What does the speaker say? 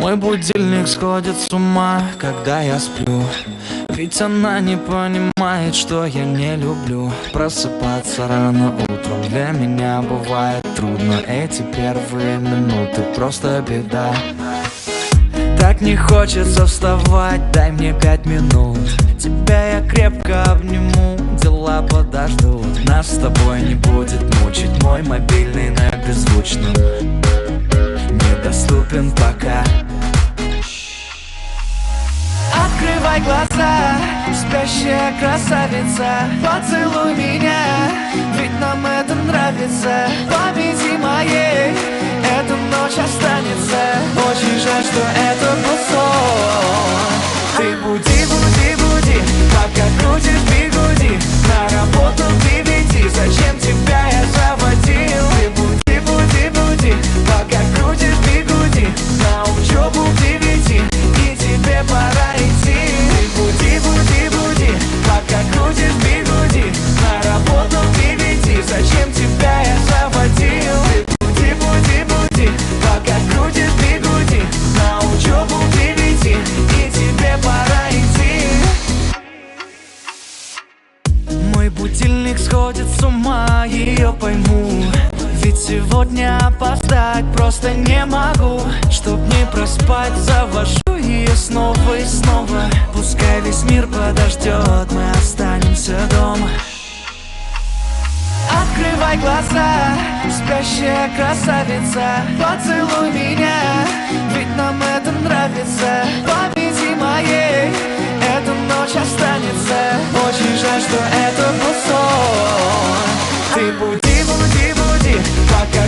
Мой будильник сходит с ума, когда я сплю. Ведь она не понимает, что я не люблю просыпаться рано утром. Для меня бывает трудно, эти первые минуты просто беда. Так не хочется вставать, дай мне 5 минут. Тебя я крепко обниму, дела подождут. Нас с тобой не будет мучить мой мобильный на беззвучном, недоступен пока. Открывай глаза, спящая красавица, поцелуй меня, ведь нам это нравится. В памяти моей эта ночь останется. Очень жаль, что это был сон. Ты буди, буди, буди, пока крутишь бигуди. На работу к 9, зачем тебя я заводил? Ты буди, буди, буди, пока крутишь бигуди. На учебу к 9, и тебе пора идти. Ты буди, буди, буди, пока крутишь бигуди. На работу к 9, зачем тебя я заводил? Ты буди, буди, буди, пока крутишь бигуди. На учебу к 9, и тебе пора идти. Мой будильник сходит с ума, ее пойму. Ведь сегодня опоздать просто не могу. Чтоб не проспать, завожу ее снова и снова. Пускай весь мир подождет, мы останемся дома. Открывай глаза, спящая красавица, поцелуй меня, ведь нам это нравится. В памяти моей эта ночь останется. Очень жаль, что это был сон. Ты буди, буди, буди, пока